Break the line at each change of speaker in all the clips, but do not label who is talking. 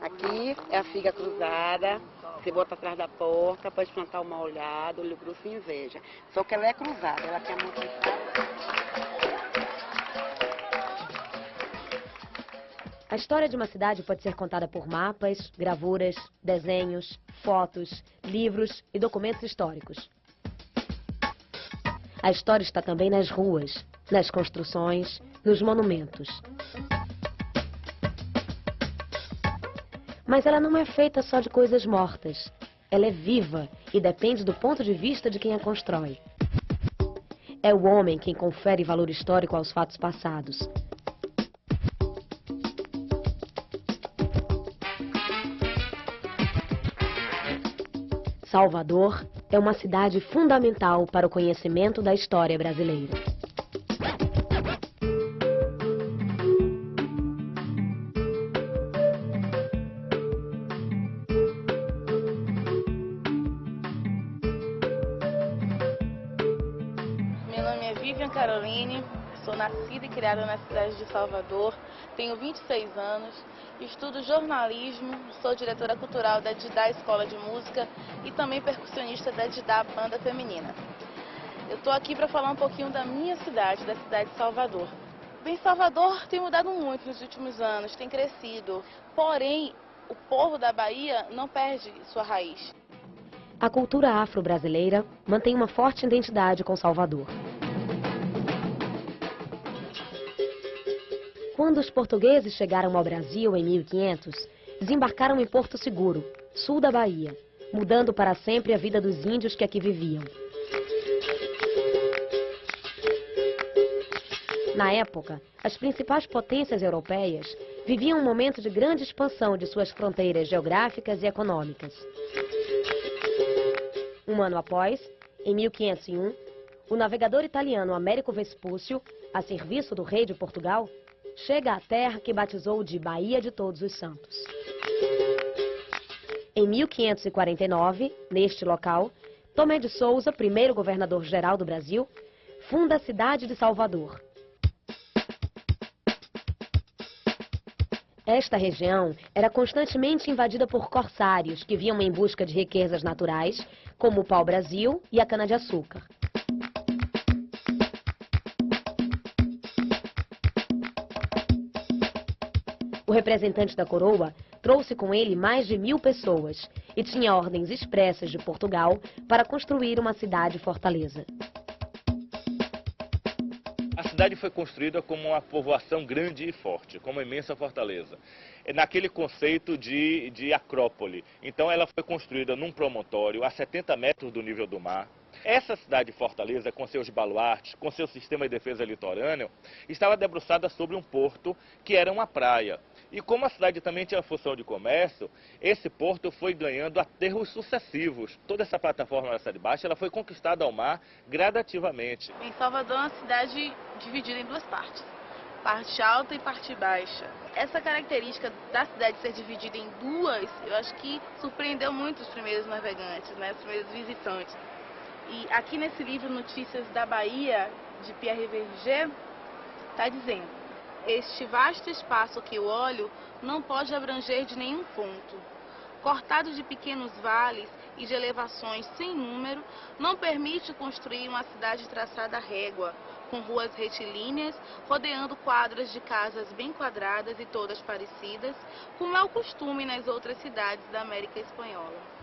Aqui é a figa cruzada, você bota atrás da porta, pode plantar uma olhada, olho grosso e inveja. Só que ela é cruzada, ela tem a mão cruzada.
A história de uma cidade pode ser contada por mapas, gravuras, desenhos, fotos, livros e documentos históricos. A história está também nas ruas, nas construções, nos monumentos. Mas ela não é feita só de coisas mortas. Ela é viva e depende do ponto de vista de quem a constrói. É o homem quem confere valor histórico aos fatos passados. Salvador é uma cidade fundamental para o conhecimento da história brasileira.
Meu nome é Vivian Caroline, sou nascida e criada na cidade de Salvador, tenho 26 anos, estudo jornalismo, sou diretora cultural da Didá Escola de Música e também percussionista da Didá Banda Feminina. Eu estou aqui para falar um pouquinho da minha cidade, da cidade de Salvador. Bem, Salvador tem mudado muito nos últimos anos, tem crescido, porém o povo da Bahia não perde sua raiz.
A cultura afro-brasileira mantém uma forte identidade com Salvador. Quando os portugueses chegaram ao Brasil em 1500, desembarcaram em Porto Seguro, sul da Bahia, mudando para sempre a vida dos índios que aqui viviam. Na época, as principais potências europeias viviam um momento de grande expansão de suas fronteiras geográficas e econômicas. Um ano após, em 1501, o navegador italiano Américo Vespúcio, a serviço do rei de Portugal, chega à terra que batizou de Bahia de Todos os Santos. Em 1549, neste local, Tomé de Souza, primeiro governador-geral do Brasil, funda a cidade de Salvador. Esta região era constantemente invadida por corsários que vinham em busca de riquezas naturais, como o pau-brasil e a cana-de-açúcar. O representante da coroa trouxe com ele mais de 1000 pessoas e tinha ordens expressas de Portugal para construir uma cidade-fortaleza.
A cidade foi construída como uma povoação grande e forte, como uma imensa fortaleza, naquele conceito de acrópole. Então ela foi construída num promontório a 70 metros do nível do mar. Essa cidade-fortaleza, com seus baluartes, com seu sistema de defesa litorâneo, estava debruçada sobre um porto que era uma praia. E como a cidade também tinha função de comércio, esse porto foi ganhando aterros sucessivos. Toda essa plataforma da Cidade Baixa ela foi conquistada ao mar gradativamente.
Em Salvador é uma cidade dividida em duas partes, parte alta e parte baixa. Essa característica da cidade ser dividida em duas, eu acho que surpreendeu muito os primeiros navegantes, né, os primeiros visitantes. E aqui nesse livro Notícias da Bahia, de Pierre Verger, está dizendo: este vasto espaço que eu olho não pode abranger de nenhum ponto. Cortado de pequenos vales e de elevações sem número, não permite construir uma cidade traçada à régua, com ruas retilíneas, rodeando quadras de casas bem quadradas e todas parecidas, como é o costume nas outras cidades da América Espanhola.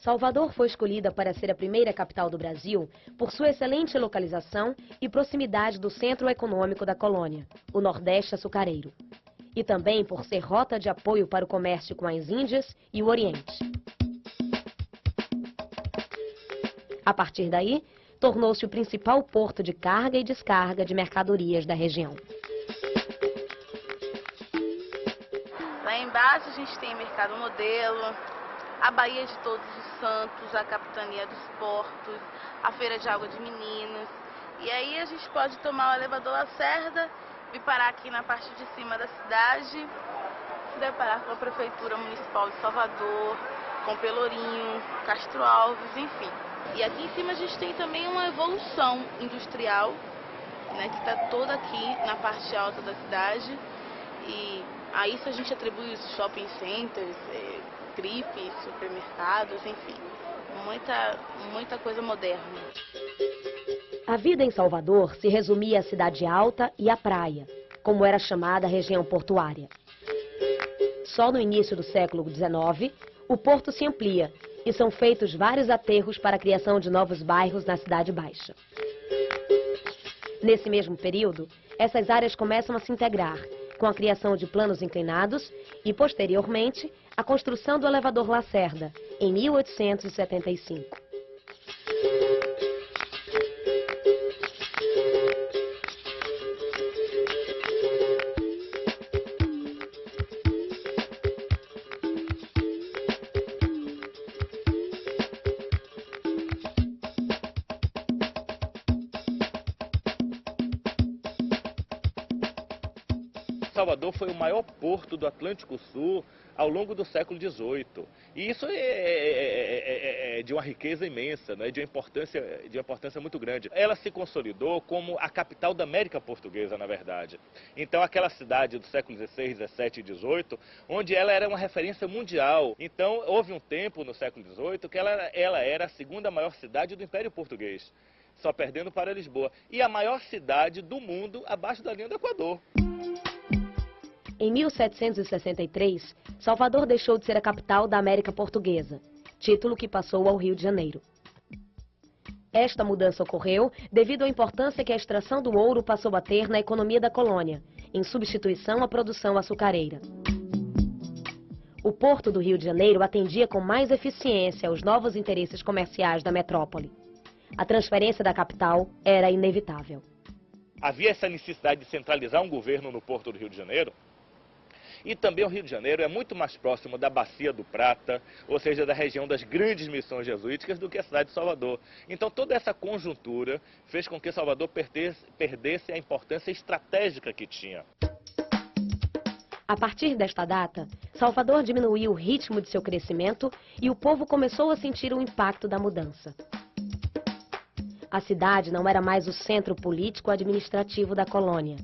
Salvador foi escolhida para ser a primeira capital do Brasil por sua excelente localização e proximidade do centro econômico da colônia, o Nordeste açucareiro. E também por ser rota de apoio para o comércio com as Índias e o Oriente. A partir daí, tornou-se o principal porto de carga e descarga de mercadorias da região.
Lá embaixo a gente tem o Mercado Modelo, a Baía de Todos os Santos, a Capitania dos Portos, a Feira de Água de Meninas. E aí a gente pode tomar o elevador Lacerda, vir parar aqui na parte de cima da cidade se deparar com a Prefeitura Municipal de Salvador, com Pelourinho, Castro Alves, enfim. E aqui em cima a gente tem também uma evolução industrial, né, que está toda aqui na parte alta da cidade. E a isso a gente atribui os shopping centers, grifes, supermercados, enfim, muita coisa moderna.
A vida em Salvador se resumia à cidade alta e à praia, como era chamada a região portuária. Só no início do século XIX, o porto se amplia e são feitos vários aterros para a criação de novos bairros na Cidade Baixa. Nesse mesmo período, essas áreas começam a se integrar, com a criação de planos inclinados e, posteriormente, a construção do elevador Lacerda, em 1875.
Salvador foi o maior porto do Atlântico Sul ao longo do século XVIII. E isso é de uma riqueza imensa, né? de uma importância muito grande. Ela se consolidou como a capital da América Portuguesa, na verdade. Então, aquela cidade do século XVI, XVII e XVIII, onde ela era uma referência mundial. Então, houve um tempo no século XVIII que ela era a segunda maior cidade do Império Português, só perdendo para Lisboa. E a maior cidade do mundo abaixo da linha do Equador.
Em 1763, Salvador deixou de ser a capital da América Portuguesa, título que passou ao Rio de Janeiro. Esta mudança ocorreu devido à importância que a extração do ouro passou a ter na economia da colônia, em substituição à produção açucareira. O porto do Rio de Janeiro atendia com mais eficiência aos novos interesses comerciais da metrópole. A transferência da capital era inevitável.
Havia essa necessidade de centralizar um governo no porto do Rio de Janeiro. E também o Rio de Janeiro é muito mais próximo da Bacia do Prata, ou seja, da região das grandes missões jesuíticas, do que a cidade de Salvador. Então toda essa conjuntura fez com que Salvador perdesse a importância estratégica que tinha.
A partir desta data, Salvador diminuiu o ritmo de seu crescimento e o povo começou a sentir o impacto da mudança. A cidade não era mais o centro político-administrativo da colônia.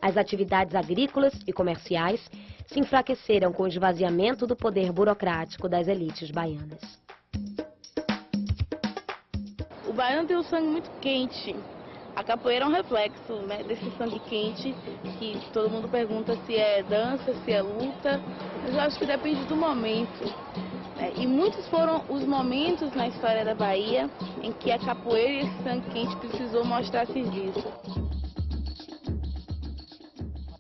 As atividades agrícolas e comerciais se enfraqueceram com o esvaziamento do poder burocrático das elites baianas.
O baiano tem o sangue muito quente. A capoeira é um reflexo, né, desse sangue quente, que todo mundo pergunta se é dança, se é luta. Mas eu acho que depende do momento. E muitos foram os momentos na história da Bahia em que a capoeira e esse sangue quente precisou mostrar serviço.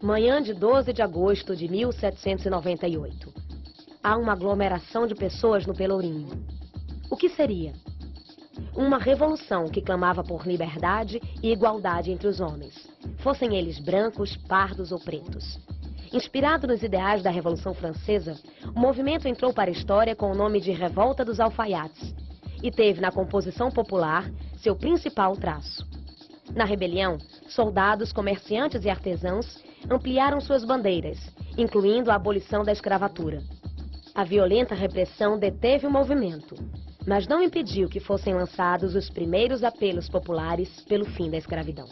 Manhã de 12 de agosto de 1798. Há uma aglomeração de pessoas no Pelourinho. O que seria? Uma revolução que clamava por liberdade e igualdade entre os homens, fossem eles brancos, pardos ou pretos. Inspirado nos ideais da Revolução Francesa, o movimento entrou para a história com o nome de Revolta dos Alfaiates e teve na composição popular seu principal traço. Na rebelião, soldados, comerciantes e artesãos ampliaram suas bandeiras, incluindo a abolição da escravatura. A violenta repressão deteve o movimento, mas não impediu que fossem lançados os primeiros apelos populares pelo fim da escravidão.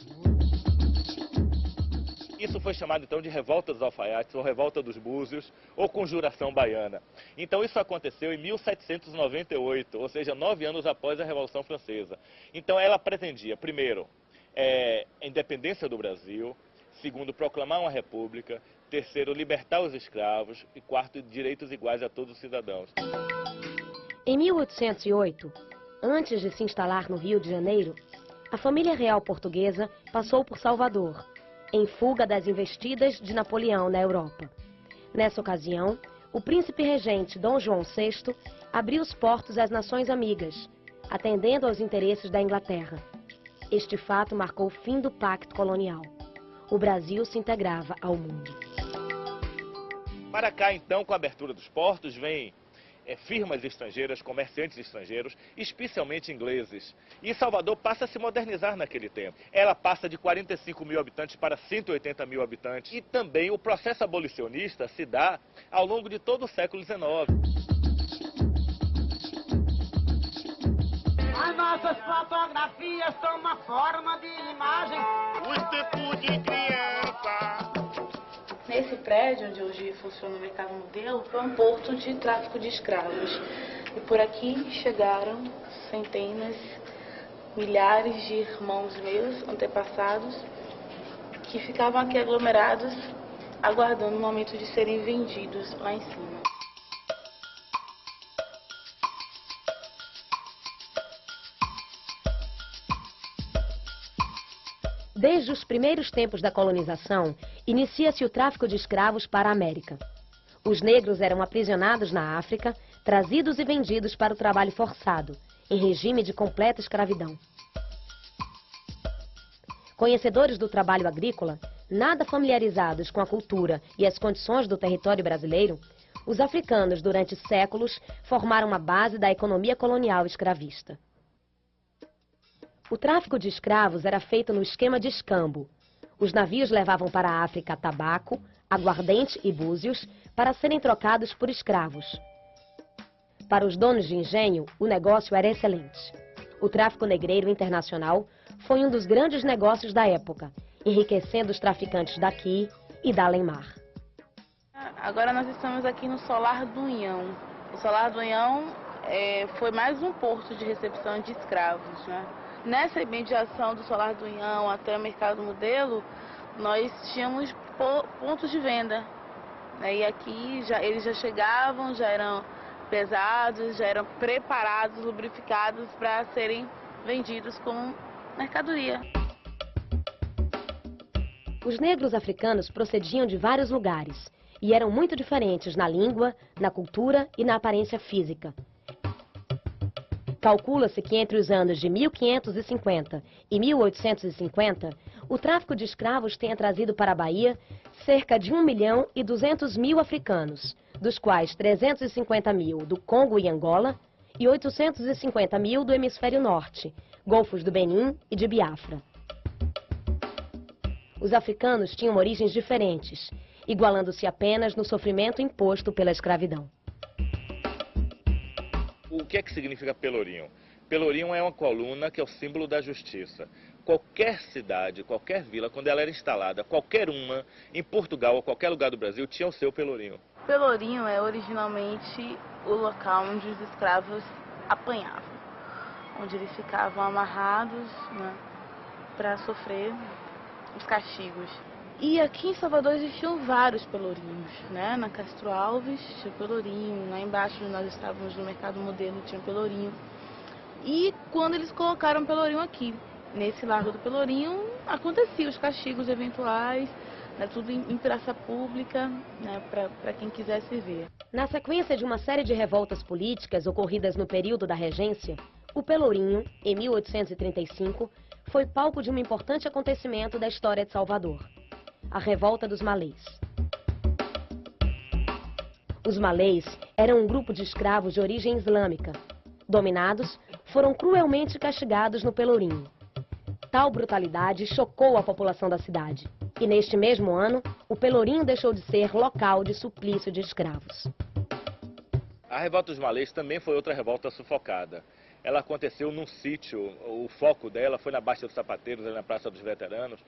Isso foi chamado então de Revolta dos Alfaiates, ou Revolta dos Búzios, ou Conjuração Baiana. Então isso aconteceu em 1798, ou seja, 9 anos após a Revolução Francesa. Então ela pretendia, primeiro, a independência do Brasil, segundo, proclamar uma república, terceiro, libertar os escravos e quarto, direitos iguais a todos os cidadãos.
Em 1808, antes de se instalar no Rio de Janeiro, a família real portuguesa passou por Salvador, em fuga das investidas de Napoleão na Europa. Nessa ocasião, o príncipe regente Dom João VI abriu os portos às nações amigas, atendendo aos interesses da Inglaterra. Este fato marcou o fim do pacto colonial. O Brasil se integrava ao mundo.
Para cá, então, com a abertura dos portos, vem firmas estrangeiras, comerciantes estrangeiros, especialmente ingleses. E Salvador passa a se modernizar naquele tempo. Ela passa de 45 mil habitantes para 180 mil habitantes. E também o processo abolicionista se dá ao longo de todo o século XIX.
As nossas fotografias são uma forma de imagem.
Os tempos de criança.
Nesse prédio, onde hoje funciona o Mercado Modelo, foi um porto de tráfico de escravos. E por aqui chegaram centenas, milhares de irmãos meus, antepassados, que ficavam aqui aglomerados, aguardando o momento de serem vendidos lá em cima.
Desde os primeiros tempos da colonização, inicia-se o tráfico de escravos para a América. Os negros eram aprisionados na África, trazidos e vendidos para o trabalho forçado, em regime de completa escravidão. Conhecedores do trabalho agrícola, nada familiarizados com a cultura e as condições do território brasileiro, os africanos, durante séculos, formaram a base da economia colonial escravista. O tráfico de escravos era feito no esquema de escambo. Os navios levavam para a África tabaco, aguardente e búzios para serem trocados por escravos. Para os donos de engenho, o negócio era excelente. O tráfico negreiro internacional foi um dos grandes negócios da época, enriquecendo os traficantes daqui e da além-mar.
Agora nós estamos aqui no Solar do Unhão. O Solar do Unhão foi mais um porto de recepção de escravos, né? Nessa mediação do Solar do Unhão até o Mercado Modelo, nós tínhamos pontos de venda. E aqui eles já chegavam, já eram pesados, já eram preparados, lubrificados para serem vendidos como mercadoria.
Os negros africanos procediam de vários lugares e eram muito diferentes na língua, na cultura e na aparência física. Calcula-se que entre os anos de 1550 e 1850, o tráfico de escravos tenha trazido para a Bahia cerca de 1.200.000 africanos, dos quais 350 mil do Congo e Angola e 850 mil do hemisfério norte, golfos do Benin e de Biafra. Os africanos tinham origens diferentes, igualando-se apenas no sofrimento imposto pela escravidão.
O que é que significa pelourinho? Pelourinho é uma coluna que é o símbolo da justiça. Qualquer cidade, qualquer vila, quando ela era instalada, qualquer uma, em Portugal ou qualquer lugar do Brasil, tinha o seu pelourinho.
Pelourinho é originalmente o local onde os escravos apanhavam, onde eles ficavam amarrados, né, para sofrer os castigos. E aqui em Salvador existiam vários pelourinhos, né? Na Castro Alves tinha pelourinho, lá embaixo onde nós estávamos no Mercado Modelo tinha pelourinho. E quando eles colocaram pelourinho aqui, nesse Largo do Pelourinho, aconteciam os castigos eventuais, né? Tudo em praça pública, né? Para quem quisesse ver.
Na sequência de uma série de revoltas políticas ocorridas no período da regência, o Pelourinho, em 1835, foi palco de um importante acontecimento da história de Salvador: a Revolta dos Malês. Os malês eram um grupo de escravos de origem islâmica. Dominados, foram cruelmente castigados no Pelourinho. Tal brutalidade chocou a população da cidade. E neste mesmo ano, o Pelourinho deixou de ser local de suplício de escravos.
A Revolta dos Malês também foi outra revolta sufocada. Ela aconteceu num sítio, o foco dela foi na Baixa dos Sapateiros, ali na Praça dos Veteranos,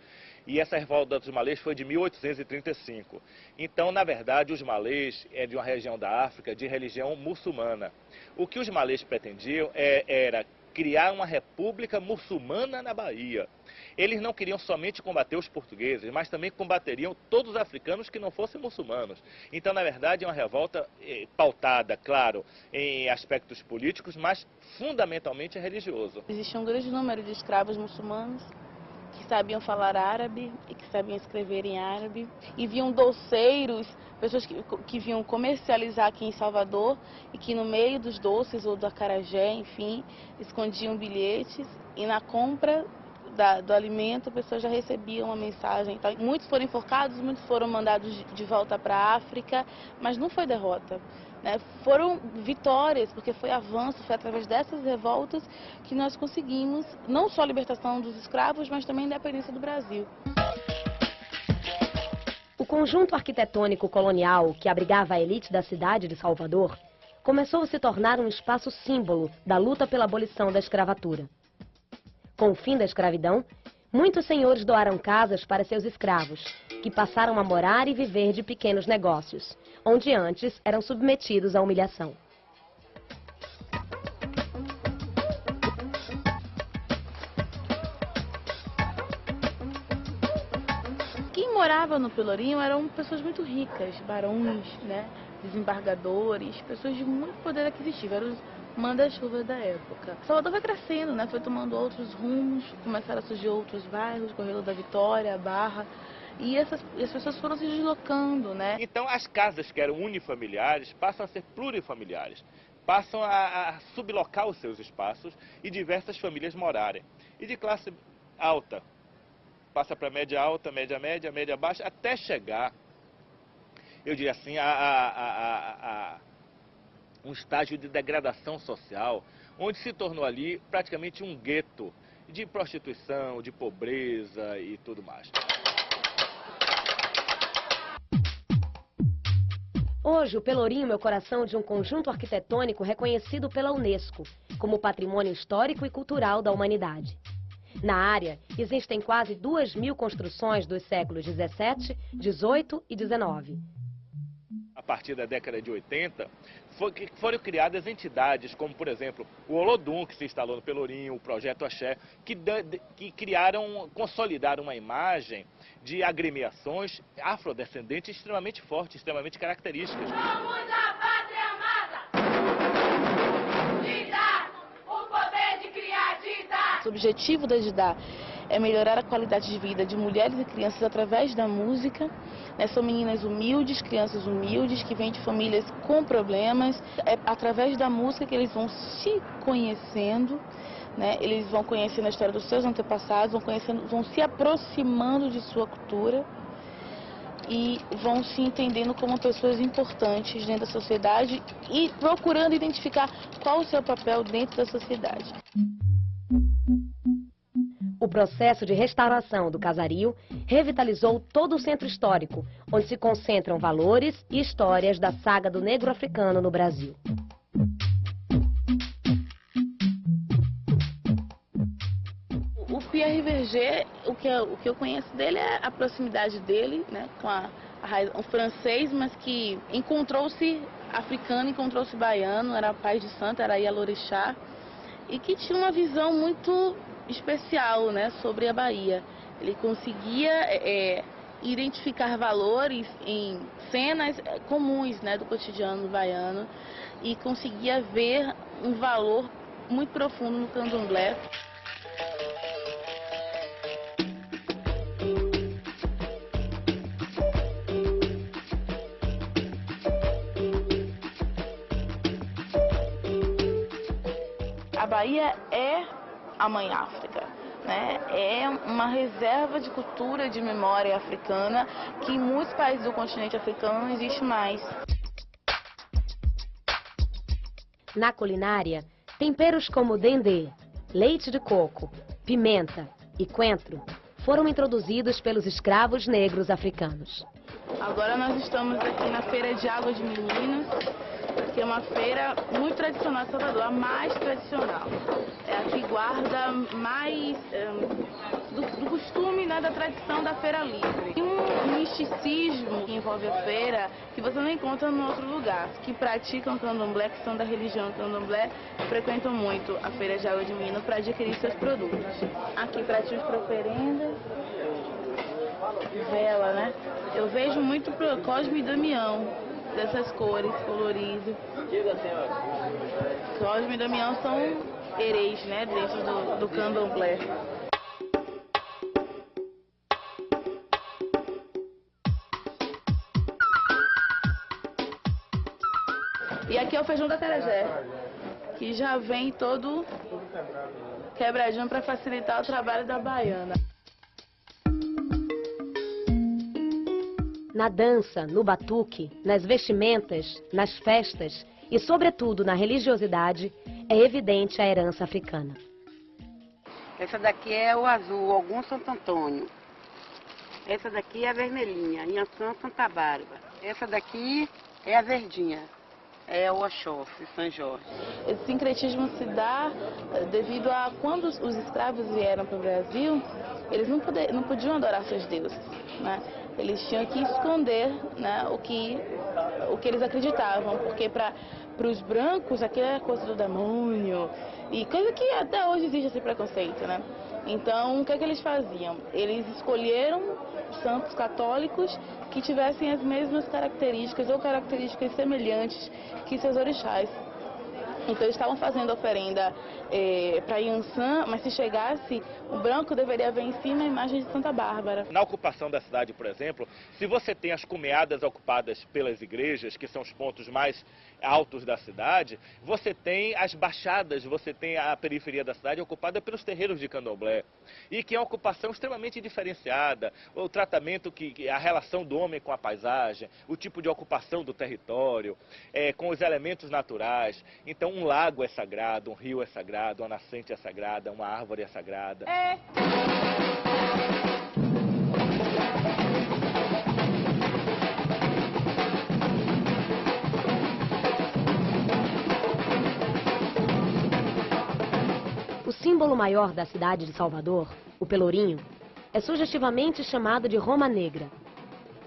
e essa Revolta dos Malês foi de 1835. Então, na verdade, os malês é de uma região da África de religião muçulmana. O que os malês pretendiam era criar uma república muçulmana na Bahia. Eles não queriam somente combater os portugueses, mas também combateriam todos os africanos que não fossem muçulmanos. Então, na verdade, é uma revolta pautada, claro, em aspectos políticos, mas fundamentalmente religioso.
Existia um grande número de escravos muçulmanos que sabiam falar árabe e que sabiam escrever em árabe. E viam doceiros, pessoas que vinham comercializar aqui em Salvador e que no meio dos doces ou do acarajé, enfim, escondiam bilhetes e na compra do alimento, a pessoa já recebia uma mensagem. Então, muitos foram enforcados, muitos foram mandados de volta para a África, mas não foi derrota, né? Foram vitórias, porque foi avanço, foi através dessas revoltas que nós conseguimos não só a libertação dos escravos, mas também a independência do Brasil.
O conjunto arquitetônico colonial que abrigava a elite da cidade de Salvador começou a se tornar um espaço símbolo da luta pela abolição da escravatura. Com o fim da escravidão, muitos senhores doaram casas para seus escravos, que passaram a morar e viver de pequenos negócios, onde antes eram submetidos à humilhação.
Quem morava no Pelourinho eram pessoas muito ricas, barões, né, desembargadores, pessoas de muito poder aquisitivo, eram os manda-chuva da época. Salvador vai crescendo, né, foi tomando outros rumos, começaram a surgir outros bairros, Correio da Vitória, Barra, e as pessoas foram se deslocando, né.
Então as casas que eram unifamiliares passam a ser plurifamiliares, passam a sublocar os seus espaços e diversas famílias morarem. E de classe alta, passa para média alta, média média, média baixa, até chegar, eu diria assim, a um estágio de degradação social, onde se tornou ali praticamente um gueto de prostituição, de pobreza e tudo mais.
Hoje, o Pelourinho, meu coração, é de um conjunto arquitetônico reconhecido pela Unesco como Patrimônio Histórico e Cultural da Humanidade. Na área, existem quase 2.000 construções dos séculos 17, 18 e 19.
A partir da década de 80, foram criadas entidades como, por exemplo, o Olodum, que se instalou no Pelourinho, o Projeto Axé, que consolidaram uma imagem de agremiações afrodescendentes extremamente fortes, extremamente características.
Somos a pátria amada! Didá, o poder de criar, Didá!
O objetivo da Didá é melhorar a qualidade de vida de mulheres e crianças através da música. Né? São meninas humildes, crianças humildes, que vêm de famílias com problemas. É através da música que eles vão se conhecendo, né? Eles vão conhecendo a história dos seus antepassados, vão se aproximando de sua cultura e vão se entendendo como pessoas importantes dentro da sociedade e procurando identificar qual o seu papel dentro da sociedade.
O processo de restauração do casario revitalizou todo o centro histórico, onde se concentram valores e histórias da saga do negro africano no Brasil.
O Pierre Verger, o que eu conheço dele é a proximidade dele, né, com um francês, mas que encontrou-se africano, encontrou-se baiano, era pai de santo, era Ialorixá, e que tinha uma visão muito especial, né, sobre a Bahia. Ele conseguia identificar valores em cenas comuns, né, do cotidiano baiano e conseguia ver um valor muito profundo no candomblé. A Bahia é a Mãe África, né? É uma reserva de cultura e de memória africana que em muitos países do continente africano não existe mais.
Na culinária, temperos como dendê, leite de coco, pimenta e coentro foram introduzidos pelos escravos negros africanos.
Agora nós estamos aqui na Feira de Água de Meninos, que é uma feira muito tradicional de Salvador, a mais tradicional. É a que guarda mais do costume, né, da tradição da feira livre. E um misticismo que envolve a feira que você não encontra em outro lugar. Que praticam candomblé, que são da religião candomblé, frequentam muito a Feira de Água de Meninos para adquirir seus produtos. Aqui pratinhos para oferenda, vela, né? Eu vejo muito pro Cosme e Damião, dessas cores coloridas. Cosme e Damião são hereis, né, dentro do candomblé. E aqui é o feijão da acarajé, que já vem todo quebradinho para facilitar o trabalho da baiana.
Na dança, no batuque, nas vestimentas, nas festas e, sobretudo, na religiosidade, é evidente a herança africana.
Essa daqui é o azul, Ogum Santo Antônio. Essa daqui é a vermelhinha, Inhaçã Santa Bárbara. Essa daqui é a verdinha, é o Oxóssi, São Jorge.
Esse sincretismo se dá devido a quando os escravos vieram para o Brasil, eles não podiam adorar seus deuses, né? Eles tinham que esconder, né, o que eles acreditavam, porque para os brancos aquilo era coisa do demônio, e coisa que até hoje existe esse preconceito, né? Então, o que é que eles faziam? Eles escolheram santos católicos que tivessem as mesmas características ou características semelhantes que seus orixás. Então, eles estavam fazendo oferenda para Inhaçã, mas se chegasse, o branco deveria ver em cima a imagem de Santa Bárbara.
Na ocupação da cidade, por exemplo, se você tem as cumeadas ocupadas pelas igrejas, que são os pontos mais altos da cidade, você tem as baixadas, você tem a periferia da cidade ocupada pelos terreiros de candomblé. E que é uma ocupação extremamente diferenciada, o tratamento, a relação do homem com a paisagem, o tipo de ocupação do território, com os elementos naturais. Então, um lago é sagrado, um rio é sagrado, uma nascente é sagrada, uma árvore é sagrada.
O símbolo maior da cidade de Salvador, o Pelourinho, é sugestivamente chamado de Roma Negra.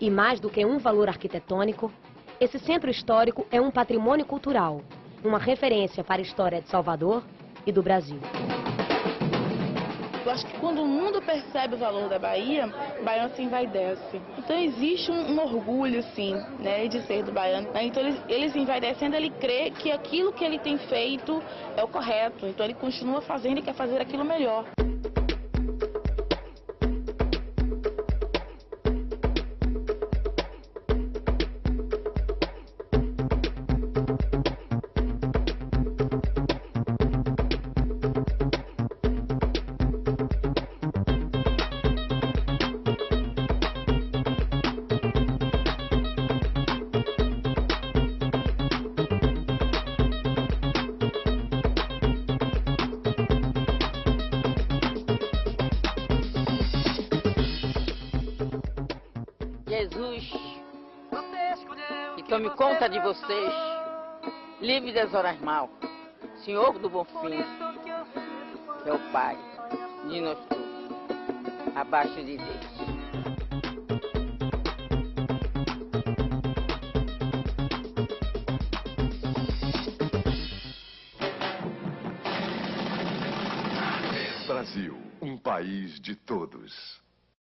E mais do que um valor arquitetônico, esse centro histórico é um patrimônio cultural, uma referência para a história de Salvador e do Brasil.
Eu acho que quando o mundo percebe o valor da Bahia, o baiano se envaidece. Então existe um orgulho, sim, né, de ser do baiano. Então ele se envaidecendo, ele crê que aquilo que ele tem feito é o correto. Então ele continua fazendo e quer fazer aquilo melhor.
Jesus, que tome conta de vocês, livre das horas mal, Senhor do Bom Fim, que é o Pai de nós todos, abaixo de Deus.
Brasil, um país de todos.